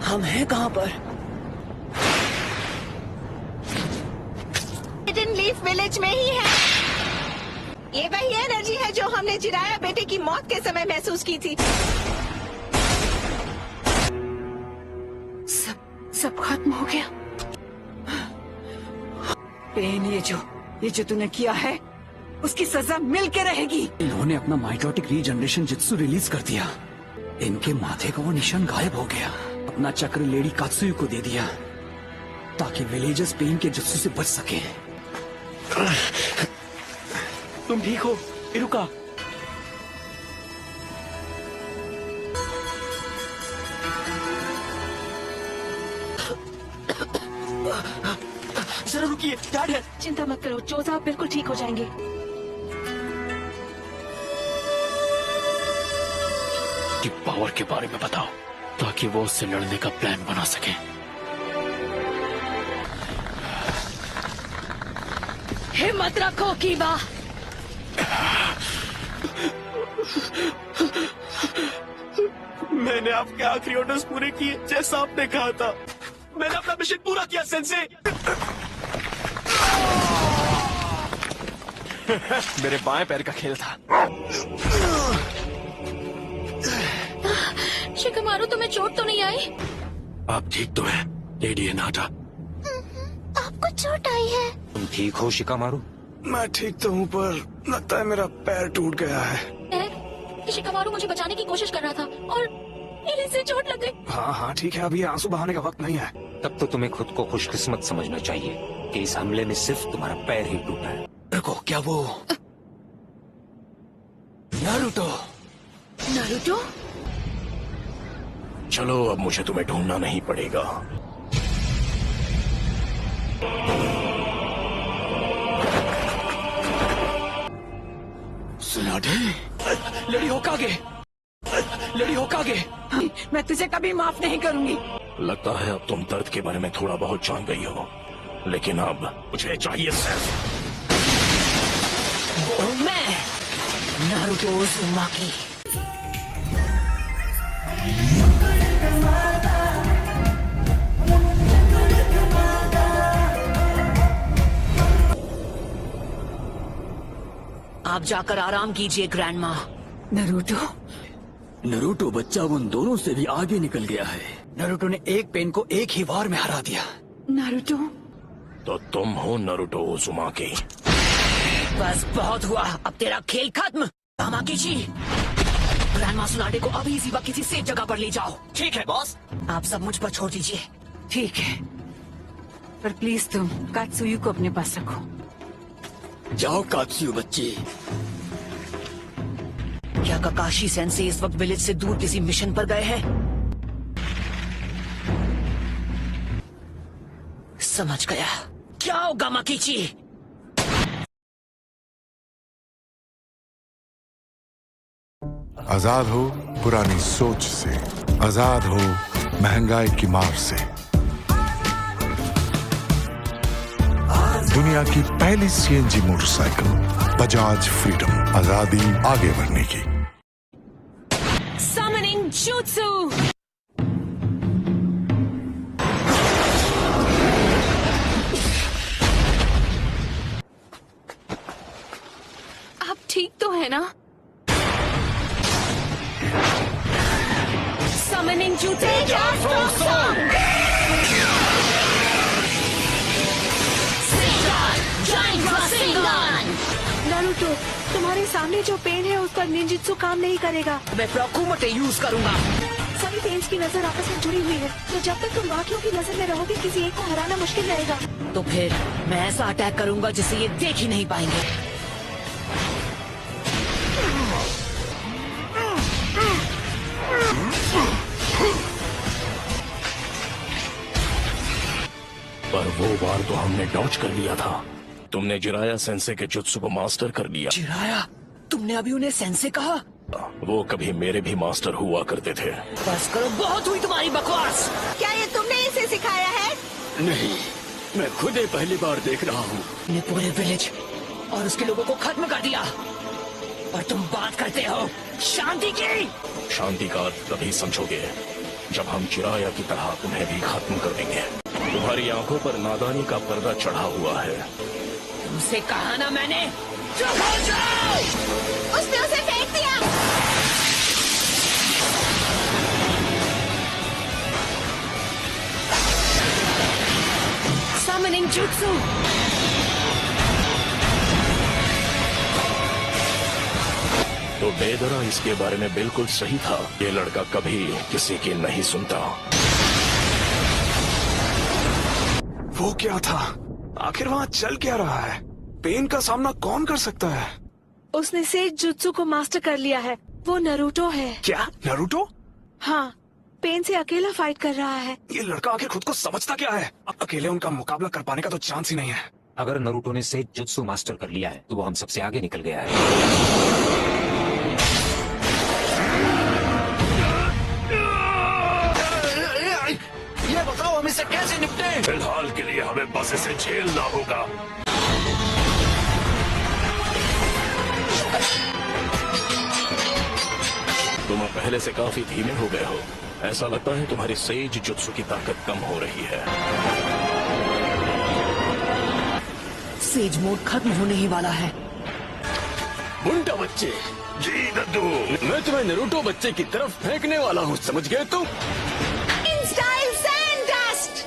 हम हैं कहाँ पर? हिडन लीफ विलेज में ही है। ये वही एनर्जी है जो हमने जिराया बेटे की मौत के समय महसूस की थी। सब खत्म हो गया। पेन, ये जो तूने किया है उसकी सजा मिल के रहेगी। इन्होंने अपना माइटोटिक रीजनरेशन जित्सु रिलीज कर दिया। इनके माथे का वो निशान गायब हो गया। अपना चक्र लेडी कात्सुयु को दे दिया ताकि विलेजर्स पेन के जित्सु से बच सके। तुम ठीक हो इरुका? जरा रुकिए, डैड है। चिंता मत करो, जो साहब बिल्कुल ठीक हो जाएंगे। कि पावर के बारे में बताओ ताकि वो उससे लड़ने का प्लान बना सके। हिम्मत रखो कीबा। मैंने आपके आखिरी ऑर्डर्स पूरे किए जैसा आपने कहा था। मैंने अपना मिशन पूरा किया सेंसे। मेरे बाएं पैर का खेल था। शिकमारू, तुम्हें चोट तो नहीं आई? आप ठीक तो हैं लेडी एनाटा? आपको चोट आई है? तुम ठीक हो शिकामारू? मैं ठीक तो हूँ, पर लगता है मेरा पैर टूट गया है। शिकमारू मुझे बचाने की कोशिश कर रहा था और इसे चोट लग गई। हाँ ठीक है, अभी आंसू बहाने का वक्त नहीं है। तब तो तुम्हें खुद को खुशकिस्मत समझना चाहिए कि इस हमले में सिर्फ तुम्हारा पैर ही टूटा है। देखो, क्या वो नारुतो? नारुतो? चलो, अब मुझे तुम्हें ढूंढना नहीं पड़ेगा। सुनाडे, लेडी होकागे, लेडी होकागे। मैं तुझे कभी माफ नहीं करूंगी। लगता है अब तुम दर्द के बारे में थोड़ा बहुत जान गई हो, लेकिन अब मुझे चाहिए सिर्फ मैं नारुतो उज़ुमाकी। आप जाकर आराम कीजिए ग्रैंडमा। नरूटो बच्चा उन दोनों से भी आगे निकल गया है। नरूटो ने एक पेन को एक ही वार में हरा दिया। नारुतो, तो तुम हो नारुतो उज़ुमाकी। बस बहुत हुआ, अब तेरा खेल खत्म। तामाकीची, ग्रैंडमा सुनाडे को अभी इसी वक्त किसी सेफ जगह पर ले जाओ। ठीक है बॉस। आप सब मुझ पर छोड़ दीजिए। ठीक है, पर प्लीज तुम कात्सुयु को अपने पास रखो। जाओ कात्सुयु बच्ची। क्या काकाशी सेंसे इस वक्त विलेज से दूर किसी मिशन पर गए हैं? समझ गया। क्या होगा माकीची? आजाद हो पुरानी सोच से, आजाद हो महंगाई की मार से। दुनिया की पहली सीएनजी मोटरसाइकिल बजाज फ्रीडम, आजादी आगे बढ़ने की। Summoning Jutsu! आप ठीक तो है ना? Summoning Jutsu! नारुतो, तुम्हारे सामने जो पेन है उस पर निंजित्सु काम नहीं करेगा। मैं प्रोकुमोटे यूज करूंगा। सभी पेन्स की नजर आपस में जुड़ी हुई है, तो जब तक तुम बाकियों की नजर में रहोगे किसी एक को हराना मुश्किल रहेगा। तो फिर मैं ऐसा अटैक करूंगा जिसे ये देख ही नहीं पाएंगे। पर वो बार तो हमने डॉज कर लिया था। तुमने जिराया सेंसे के जुत्सु को मास्टर कर लिया। जिराया? तुमने अभी उन्हें सेंसे कहा? वो कभी मेरे भी मास्टर हुआ करते थे। बस करो, बहुत हुई तुम्हारी बकवास। क्या ये तुमने इसे सिखाया है? नहीं, मैं खुद ही पहली बार देख रहा हूँ। ने पूरे विलेज और उसके लोगों को खत्म कर दिया, और तुम बात करते हो शांति की। शांति का तभी समझोगे जब हम चिराया की तरह तुम्हें भी खत्म कर देंगे। तुम्हारी आंखों पर नादानी का पर्दा चढ़ा हुआ है। तुमसे कहा ना मैंने, चुप हो जाओ। उसने उसे फेंक दिया। Summoning Jutsu। तो बेदरा इसके बारे में बिल्कुल सही था। ये लड़का कभी किसी की नहीं सुनता। वो क्या था? आखिर वहाँ चल क्या रहा है? पेन का सामना कौन कर सकता है? उसने सेज जुत्सु को मास्टर कर लिया है। वो नरूटो है। क्या नारुतो? हाँ, पेन से अकेला फाइट कर रहा है। ये लड़का आखिर खुद को समझता क्या है? अकेले उनका मुकाबला कर पाने का तो चांस ही नहीं है। अगर नरूटो ने सेज जुत्सु मास्टर कर लिया है तो वो हम सबसे आगे निकल गया है। ये बताओ हम इससे कैसे निपटे? फिलहाल के लिए हमें बस इसे झेलना होगा। तुम पहले से काफी धीमे हो गए हो। ऐसा लगता है तुम्हारी सेज जुत्सु की ताकत कम हो रही है। सेज मोड खत्म होने ही वाला है। मुंडा बच्चे, जी दद्दू। मैं तुम्हें नारुतो बच्चे की तरफ फेंकने वाला हूँ, समझ गए तुम? In style sand dust.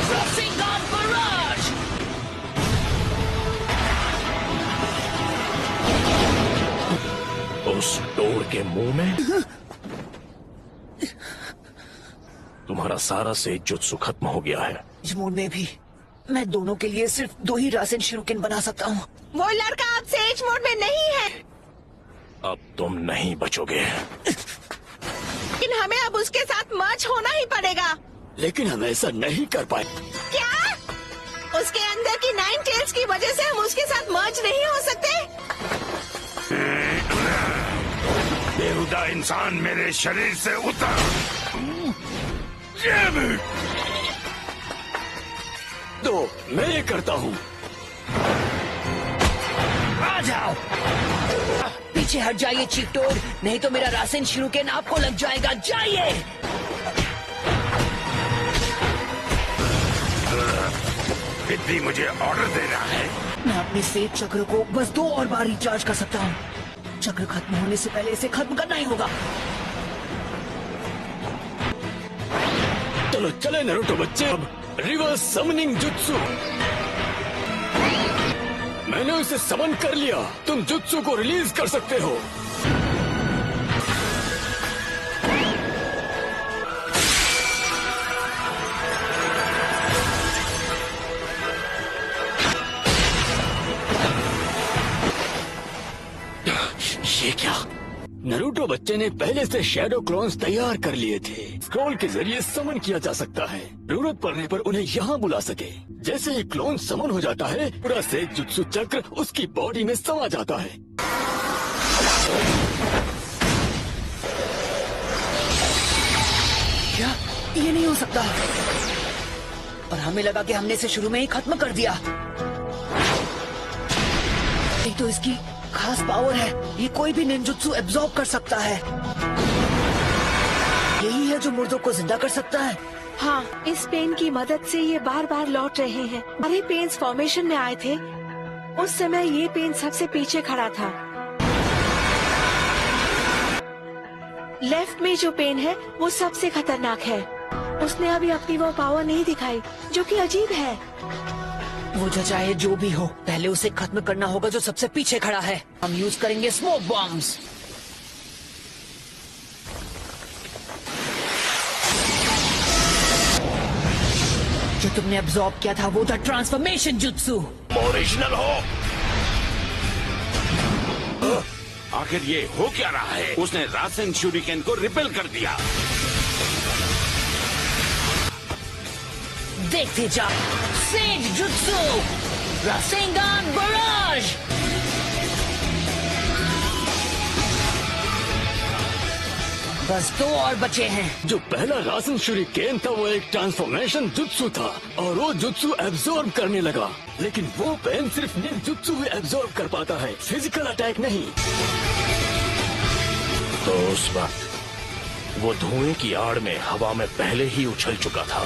Rasengan Barrage। उस डोर के मुंह में तुम्हारा सारा सेज जुत्सु खत्म हो गया है। इस मोड में भी मैं दोनों के लिए सिर्फ 2 ही रासेन शिरुकेन बना सकता हूँ। वो लड़का अब सेज मोड में नहीं है। अब तुम नहीं बचोगे। लेकिन हमें अब उसके साथ मर्ज होना ही पड़ेगा। लेकिन हम ऐसा नहीं कर पाए। क्या? उसके अंदर की 9 टेल्स की वजह से हम उसके साथ मर्ज नहीं हो सकते? बेहुदा इंसान मेरे शरीर से उतर। तो मैं ये करता हूँ। आ जाओ, पीछे हट जाइए चीटोड, नहीं तो मेरा रासेन शिरुकेन आपको लग जाएगा। जाइए। बिद्दी मुझे ऑर्डर दे रहा है। मैं अपने सेज चक्र को बस 2 और बार रिचार्ज कर सकता हूँ। चक्र खत्म होने से पहले इसे खत्म करना ही होगा। चलो चले नारुतो बच्चे, अब रिवर्स समनिंग जुत्सु। मैंने उसे समन कर लिया। तुम जुत्सु को रिलीज कर सकते हो। ये क्या? नारुतो बच्चे ने पहले से शैडो क्लोन्स तैयार कर लिए थे। स्क्रॉल के जरिए समन किया जा सकता है। जरूरत पड़ने पर उन्हें यहाँ बुला सके। जैसे ही क्लोन समन हो जाता है, पूरा सेज जुत्सु चक्र उसकी बॉडी में समा जाता है। क्या? ये नहीं हो सकता। पर हमें लगा कि हमने इसे शुरू में ही खत्म कर दिया। एक तो इसकी खास पावर है, ये कोई भी निंजुत्सु एब्जॉर्ब कर सकता है। यही है जो मुर्दों को जिंदा कर सकता है। हाँ, इस पेन की मदद से ये बार बार लौट रहे हैं। अरे पेन्स फॉर्मेशन में आए थे, उस समय ये पेन सबसे पीछे खड़ा था। लेफ्ट में जो पेन है वो सबसे खतरनाक है। उसने अभी अपनी वो पावर नहीं दिखाई, जो कि अजीब है। वो जो चाहे जो भी हो, पहले उसे खत्म करना होगा जो सबसे पीछे खड़ा है। हम यूज करेंगे स्मोक बॉम्ब्स। जो तुमने अब्सॉर्ब किया था वो था ट्रांसफॉर्मेशन जुत्सु। ओरिजिनल हो। आखिर ये हो क्या रहा है? उसने रासेन शूरिकेन को रिपेल कर दिया। देखते जाओ, सेज जुत्सु, रासेंगान बराज। बस 2 और बचे हैं। जो पहला रासन शूरिकेन था वो एक ट्रांसफॉर्मेशन जुत्सु था और वो जुत्सु एब्जॉर्ब करने लगा, लेकिन वो पेन सिर्फ निंजुत्सु ही एब्जॉर्ब कर पाता है, फिजिकल अटैक नहीं। तो उस वक्त वो धुएं की आड़ में हवा में पहले ही उछल चुका था।